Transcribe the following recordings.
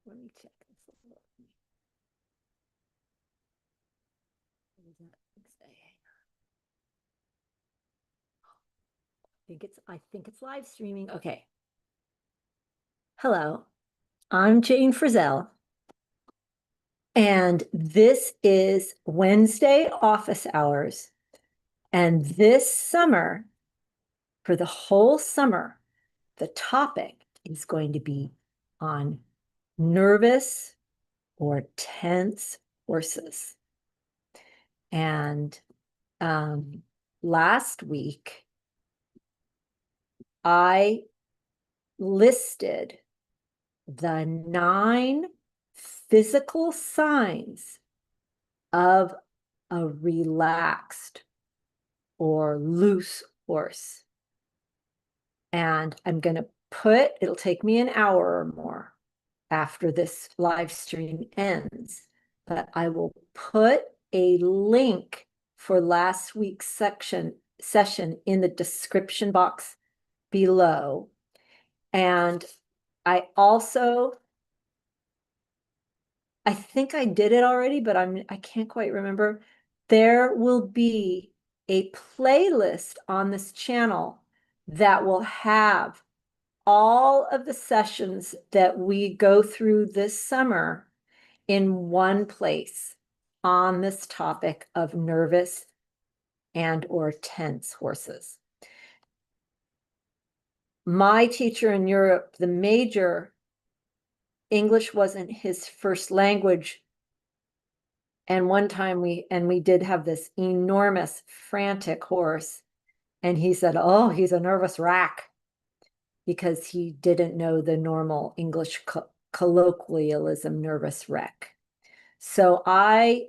Let me check this a little. What does that say? I think it's live streaming. Okay. Hello, I'm Jane Frizzell, and this is Wednesday office hours. And this summer, for the whole summer, the topic is going to be on nervous or tense horses. And last week, I listed the 9 physical signs of a relaxed or loose horse. And I'm going to it'll take me an hour or more after this live stream ends, but I will put a link for last week's session in the description box below. And I think I did it already, but I can't quite remember. There will be a playlist on this channel that will have all of the sessions that we go through this summer in one place on this topic of nervous and or tense horses. My teacher in Europe, the major, English wasn't his first language. And one time we did have this enormous frantic horse. And he said, oh, he's a nervous rack, because he didn't know the normal English colloquialism, nervous wreck. So I,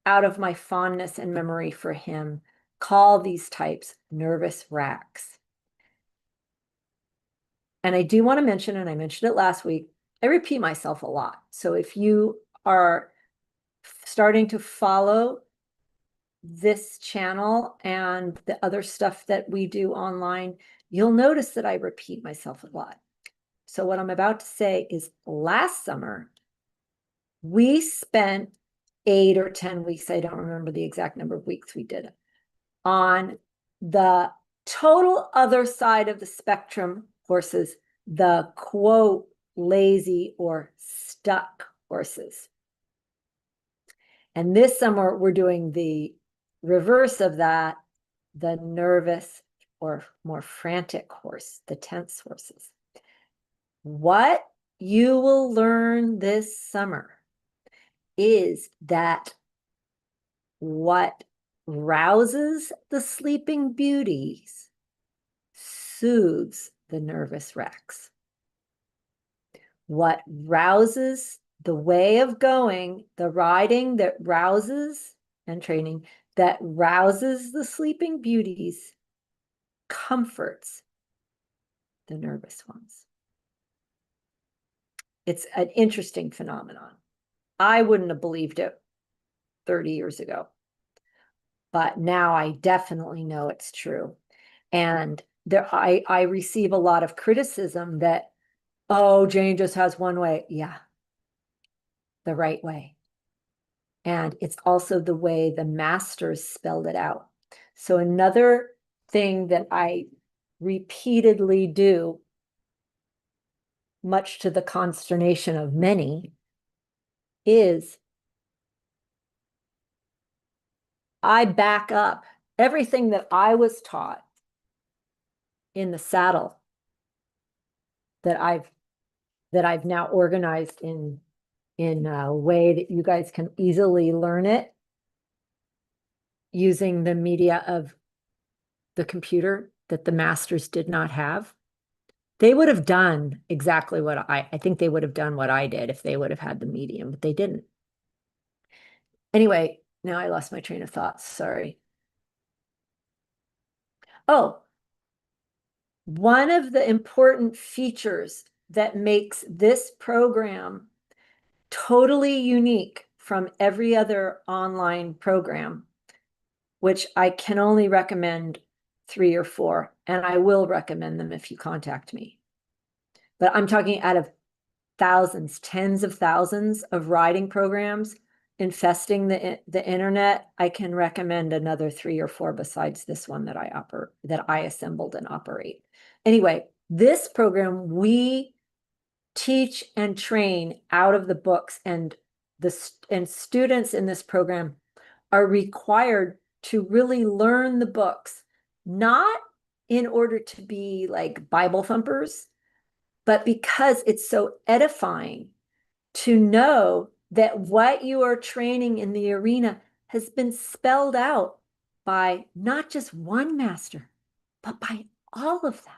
out of my fondness and memory for him, call these types nervous wracks. And I do want to mention, and I mentioned it last week, I repeat myself a lot. So if you are starting to follow this channel and the other stuff that we do online, you'll notice that I repeat myself a lot. So what I'm about to say is, last summer, we spent 8 or 10 weeks, I don't remember the exact number of weeks we did it, on the total other side of the spectrum horses, the quote, lazy or stuck horses. And this summer, we're doing the reverse of that, the nervous or more frantic horse, the tense horses. What you will learn this summer is that what rouses the sleeping beauties soothes the nervous wrecks. What rouses the way of going, the riding that rouses and training that rouses the sleeping beauties, comforts the nervous ones. It's an interesting phenomenon. I wouldn't have believed it 30 years ago, but now I definitely know it's true. And I receive a lot of criticism that, oh, Jane just has one way. Yeah, the right way. And it's also the way the masters spelled it out. So another thing that I repeatedly do, much to the consternation of many, is I back up everything that I was taught in the saddle that I've now organized in a way that you guys can easily learn it using the media of the computer that the masters did not have. They would have done exactly what I think they would have done what I did if they would have had the medium, but they didn't. Anyway, now I lost my train of thought. Sorry. Oh, one of the important features that makes this program totally unique from every other online program, which I can only recommend 3 or 4, and I will recommend them if you contact me. But I'm talking out of thousands, tens of thousands of riding programs infesting the internet, I can recommend another 3 or 4 besides this one that I assembled and operate. Anyway, this program, we teach and train out of the books, and students in this program are required to really learn the books, not in order to be like Bible thumpers, but because it's so edifying to know that what you are training in the arena has been spelled out by not just one master, but by all of them.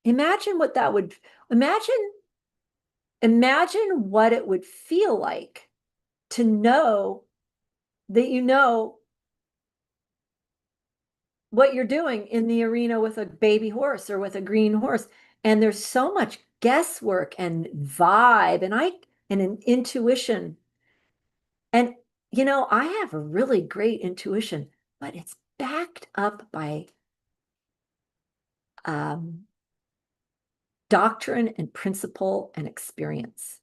Imagine what that would, imagine what it would feel like to know that you know what you're doing in the arena with a baby horse or with a green horse. And there's so much guesswork and vibe and an intuition. And, you know, I have a really great intuition, but it's backed up by doctrine and principle and experience.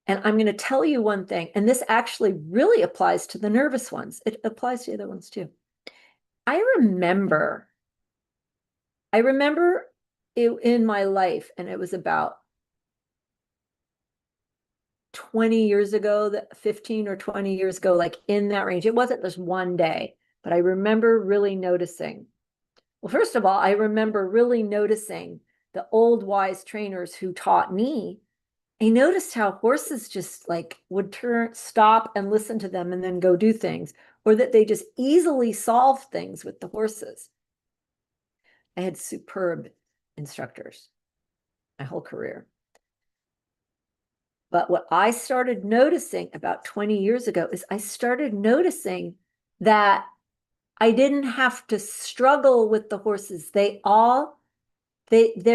And I'm going to tell you one thing, and this actually really applies to the nervous ones. It applies to the other ones too. I remember it in my life, and it was about 20 years ago, 15 or 20 years ago, like in that range. It wasn't just one day, but I remember really noticing. Well, first of all, I remember really noticing the old wise trainers who taught me. I noticed how horses just like would stop and listen to them and then go do things, or that they just easily solved things with the horses. I had superb instructors my whole career. But what I started noticing about 20 years ago is I started noticing that I didn't have to struggle with the horses. There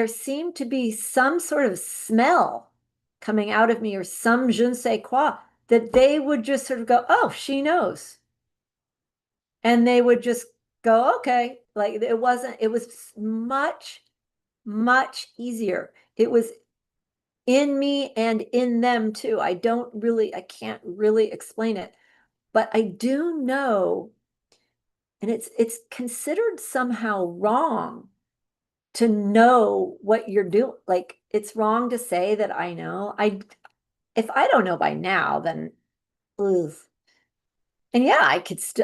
seemed to be some sort of smell coming out of me, or some je ne sais quoi, that they would just sort of go, oh, she knows. And they would just go, okay. Like it was much, much easier. It was in me and in them too. I can't really explain it, but I do know, and it's considered somehow wrong to know what you're doing. Like it's wrong to say that I know. If I don't know by now, then ugh. And yeah,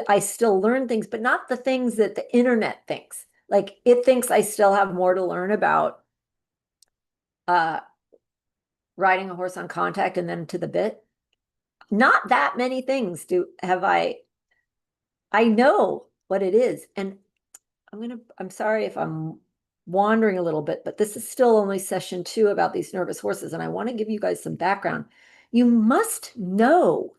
I still learn things, but not the things that the internet thinks. Like it thinks I still have more to learn about riding a horse on contact and then to the bit. Not that many things I know what it is. And I'm sorry if I'm wandering a little bit, but this is still only session 2 about these nervous horses. And I want to give you guys some background. You must know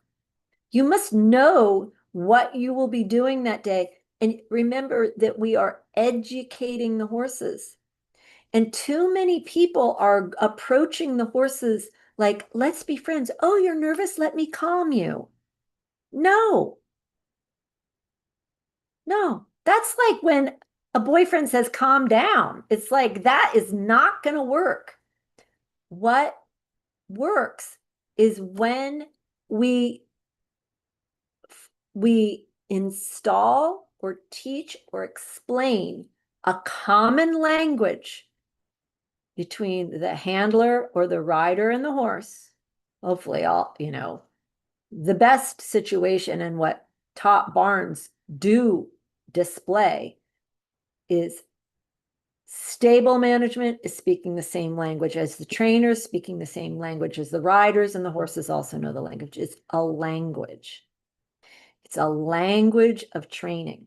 what you will be doing that day. And remember that we are educating the horses. And too many people are approaching the horses like, let's be friends. Oh, you're nervous? Let me calm you. No, that's like when a boyfriend says, calm down. It's like, that is not going to work. What works is when we install or teach or explain a common language between the handler or the rider and the horse. Hopefully the best situation, and what top barns do display, is stable management is speaking the same language as the trainers, speaking the same language as the riders, and the horses also know the language. It's a language. It's a language of training.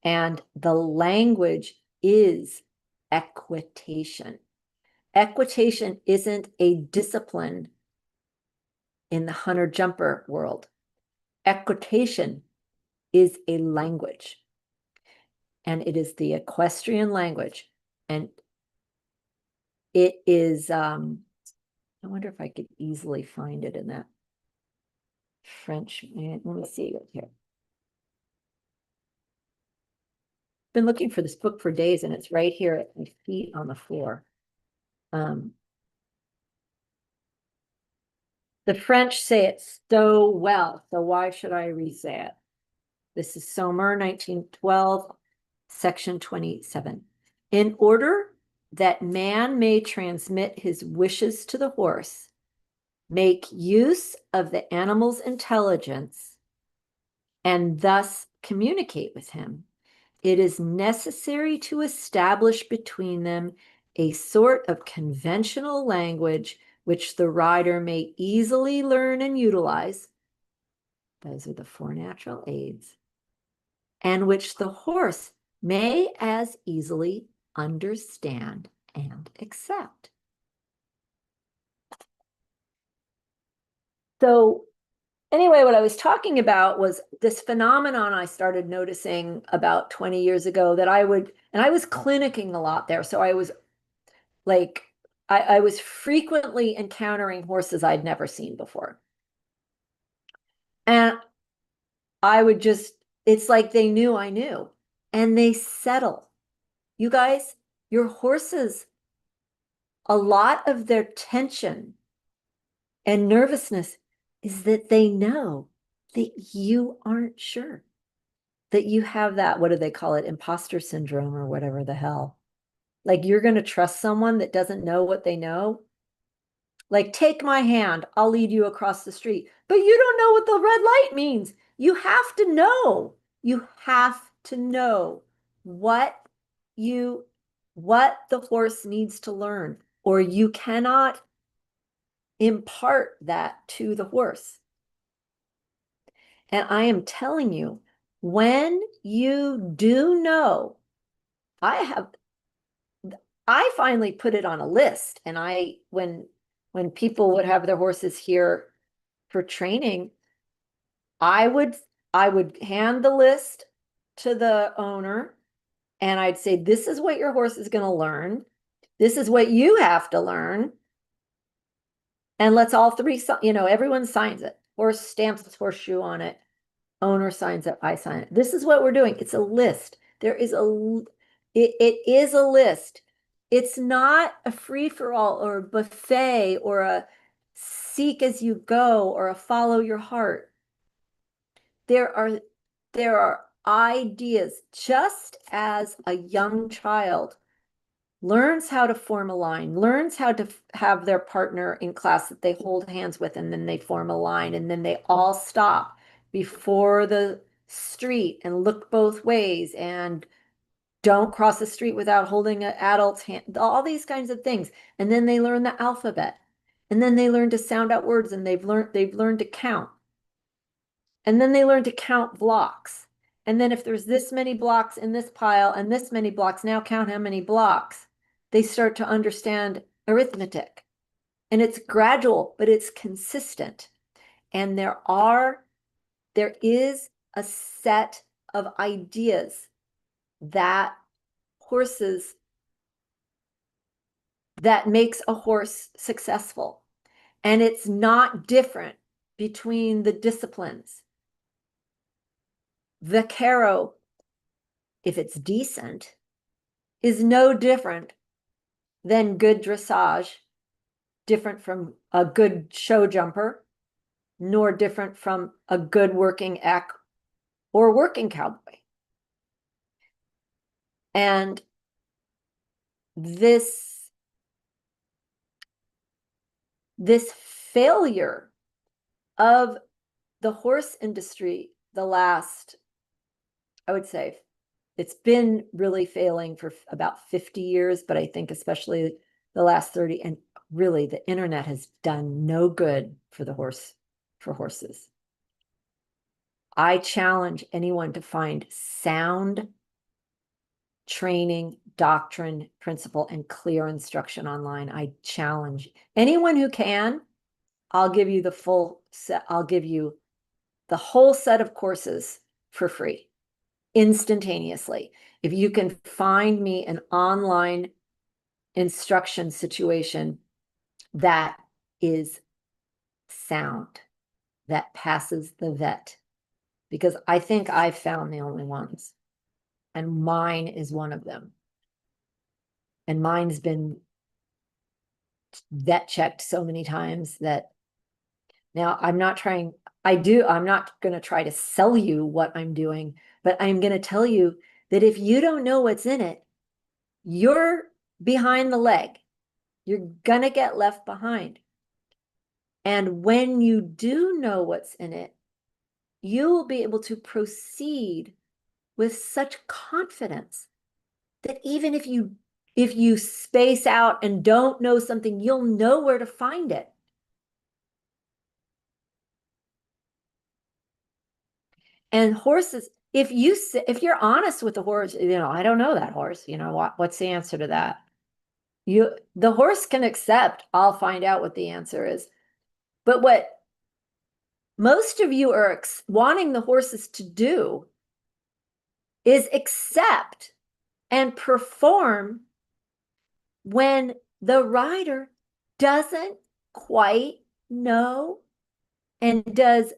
And the language is equitation. Equitation isn't a discipline in the hunter-jumper world. Equitation is a language. And it is the equestrian language. And it is, I wonder if I could easily find it in that French. Let me see it here. been looking for this book for days, and it's right here at my feet on the floor. The French say it so well, so why should I re-say it? This is Sommer, 1912, section 27. In order that man may transmit his wishes to the horse, make use of the animal's intelligence, and thus communicate with him, it is necessary to establish between them a sort of conventional language which the rider may easily learn and utilize. Those are the four natural aids. And which the horse may as easily understand and accept. So anyway, what I was talking about was this phenomenon I started noticing about 20 years ago that I was clinicking a lot there. So I was like, I was frequently encountering horses I'd never seen before. And I would just, it's like they knew I knew, and they settle. You guys, your horses, a lot of their tension and nervousness is that they know that you aren't sure, that you have that, what do they call it, imposter syndrome or whatever the hell. Like you're going to trust someone that doesn't know what they know. Like, take my hand, I'll lead you across the street. But you don't know what the red light means. You have to know. You have to know what the horse needs to learn, or you cannot impart that to the horse. And I am telling you, when you do know, I finally put it on a list. And when people would have their horses here for training, I would hand the list to the owner and I'd say, this is what your horse is going to learn. This is what you have to learn. And let's all three, everyone signs it. Horse stamps its horseshoe on it. Owner signs it. I sign it. This is what we're doing. It's a list. It is a list. It's not a free-for-all or a buffet or a seek as you go or a follow your heart. There are ideas, just as a young child learns how to form a line, learns how to have their partner in class that they hold hands with, and then they form a line, and then they all stop before the street and look both ways and don't cross the street without holding an adult's hand, all these kinds of things. And then they learn the alphabet, and then they learn to sound out words, and they've learned to count. And then they learn to count blocks. And then if there's this many blocks in this pile and this many blocks, now count how many blocks. They start to understand arithmetic. And it's gradual, but it's consistent. And there is a set of ideas that makes a horse successful. And it's not different between the disciplines. Vaquero, if it's decent, is no different than good dressage, different from a good show jumper, nor different from a good working eck or working cowboy. And this failure of the horse industry, the last, I would say, it's been really failing for about 50 years, but I think especially the last 30, and really the internet has done no good for horses. I challenge anyone to find sound training, doctrine, principle, and clear instruction online. I challenge anyone who can. I'll give you the full set. I'll give you the whole set of courses for free, instantaneously. If you can find me an online instruction situation that is sound, that passes the vet, because I think I've found the only ones. and mine is one of them. And mine's been vet checked so many times that now I'm not going to try to sell you what I'm doing, but I'm going to tell you that if you don't know what's in it, you're behind the leg. You're going to get left behind. And when you do know what's in it, you will be able to proceed with such confidence that even if you space out and don't know something, you'll know where to find it. And horses, if you're honest with the horse, I don't know that horse, what's the answer to that? The horse can accept, I'll find out what the answer is. But what most of you are wanting the horses to do is accept and perform when the rider doesn't quite know and does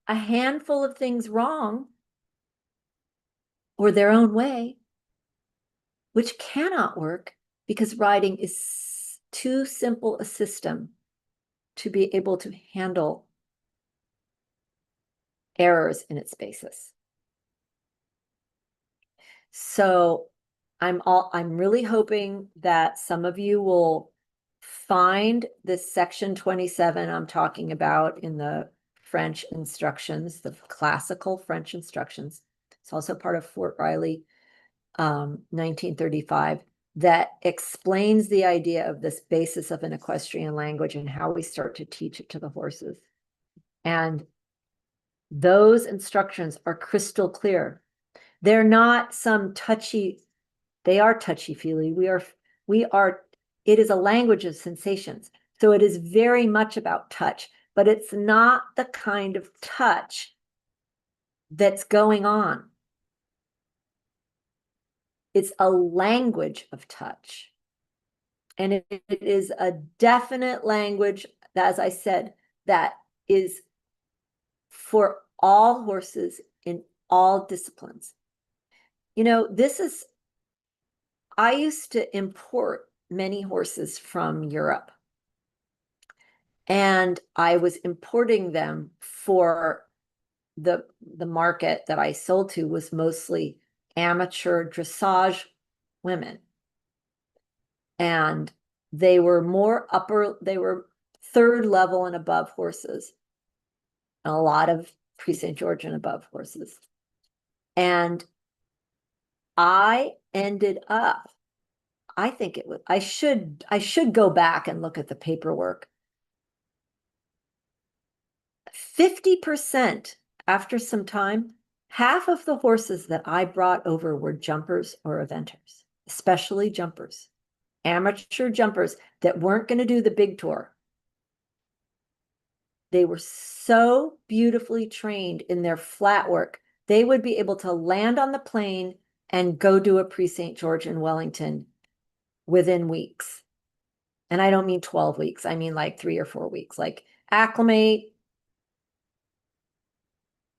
a handful of things wrong or their own way, which cannot work because riding is too simple a system to be able to handle errors in its basis. So I'm really hoping that some of you will find this section 27 I'm talking about in the French instructions, the classical French instructions. It's also part of Fort Riley, 1935, that explains the idea of this basis of an equestrian language and how we start to teach it to the horses. And those instructions are crystal clear. They're not some they are touchy-feely. It is a language of sensations. So it is very much about touch, but it's not the kind of touch that's going on. It's a language of touch. And it is a definite language, as I said, that is for all horses in all disciplines. I used to import many horses from Europe. And I was importing them for the market that I sold to was mostly amateur dressage women. And they were they were third level and above horses. And a lot of Prix St. George and above horses. And I ended up, I think it was, I should go back and look at the paperwork. 50% after some time, half of the horses that I brought over were jumpers or eventers, especially jumpers, amateur jumpers that weren't going to do the big tour. They were so beautifully trained in their flat work. They would be able to land on the plane and go do a Prix St. George in Wellington within weeks. And I don't mean 12 weeks. I mean like 3 or 4 weeks, like acclimate,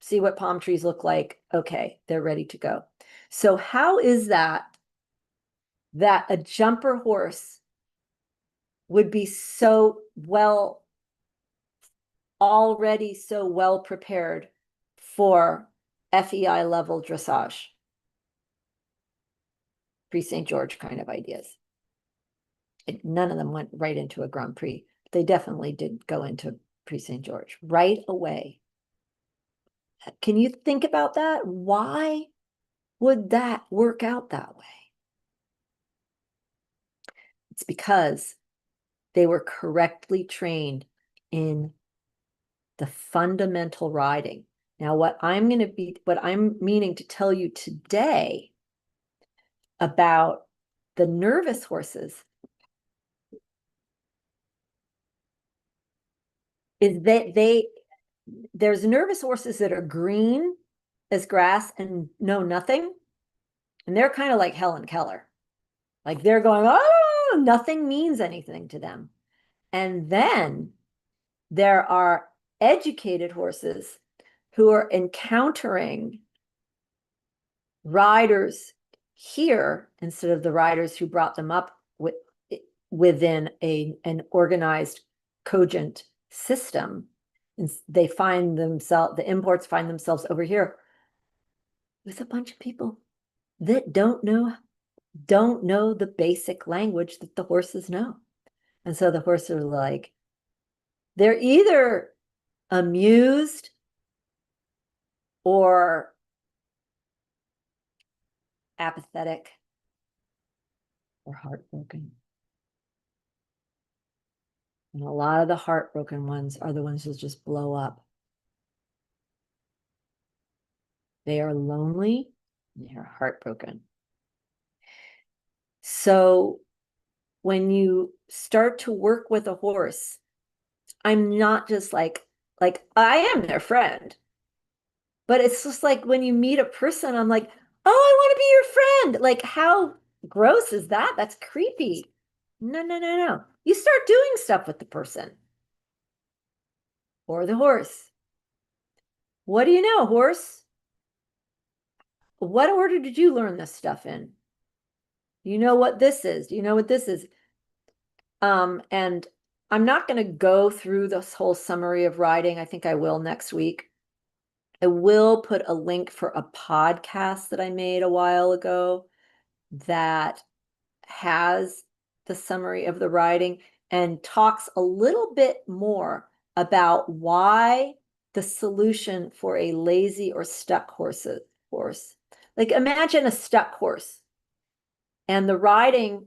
see what palm trees look like. Okay, they're ready to go. So how is that a jumper horse would be already so well prepared for FEI level dressage? Prix St. George kind of ideas. None of them went right into a Grand Prix. They definitely did go into Prix St. George right away. Can you think about that? Why would that work out that way? It's because they were correctly trained in the fundamental riding. Now, what I'm meaning to tell you today about the nervous horses is that there's nervous horses that are green as grass and know nothing. And they're kind of like Helen Keller. Like they're going, oh, nothing means anything to them. And then there are educated horses who are encountering riders here, instead of the riders who brought them up within an organized, cogent system, and they find themselves, the imports find themselves over here with a bunch of people that don't know the basic language that the horses know. And so the horses are like, they're either amused or apathetic or heartbroken. And a lot of the heartbroken ones are the ones that just blow up. They are lonely, they are heartbroken. So when you start to work with a horse, I'm not just like I am their friend, but it's just like when you meet a person, I'm like, oh, I want to be your friend. Like, how gross is that? That's creepy. No, no, no, no. You start doing stuff with the person or the horse. What do you know, horse? What order did you learn this stuff in? You know what this is? Do you know what this is? And I'm not going to go through this whole summary of riding. I think I will next week. I will put a link for a podcast that I made a while ago that has the summary of the riding and talks a little bit more about why the solution for a lazy or stuck horse. Like, imagine a stuck horse, and the riding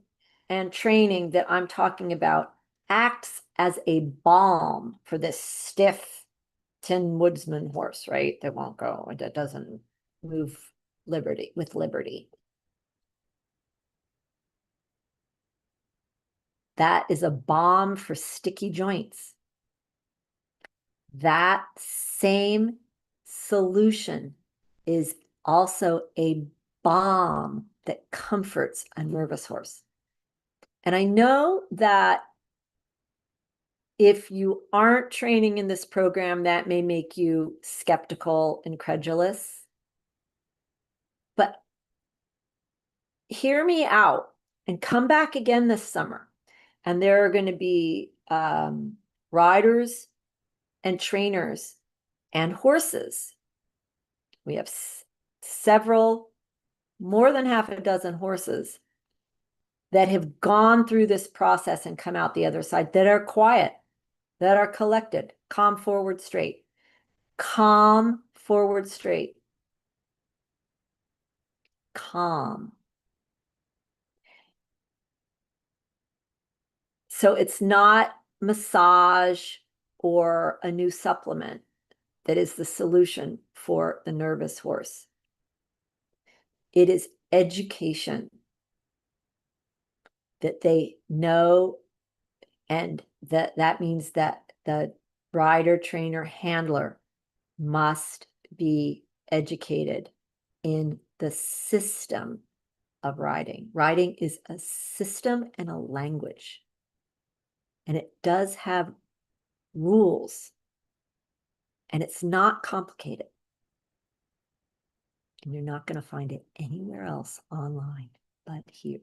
and training that I'm talking about acts as a balm for this stiff Tin Woodsman horse, right? That won't go, that doesn't move with liberty. That is a balm for sticky joints. That same solution is also a balm that comforts a nervous horse. And I know that if you aren't training in this program, that may make you skeptical, incredulous. But hear me out and come back again this summer. And there are going to be riders and trainers and horses. We have several, more than half a dozen horses that have gone through this process and come out the other side, that are quiet, that are collected, calm, forward, straight, calm, forward, straight, calm. So it's not massage or a new supplement that is the solution for the nervous horse. It is education, that they know, and that means that the rider, trainer, handler must be educated in the system of riding. Riding is a system and a language, and it does have rules, and it's not complicated. And you're not going to find it anywhere else online but here.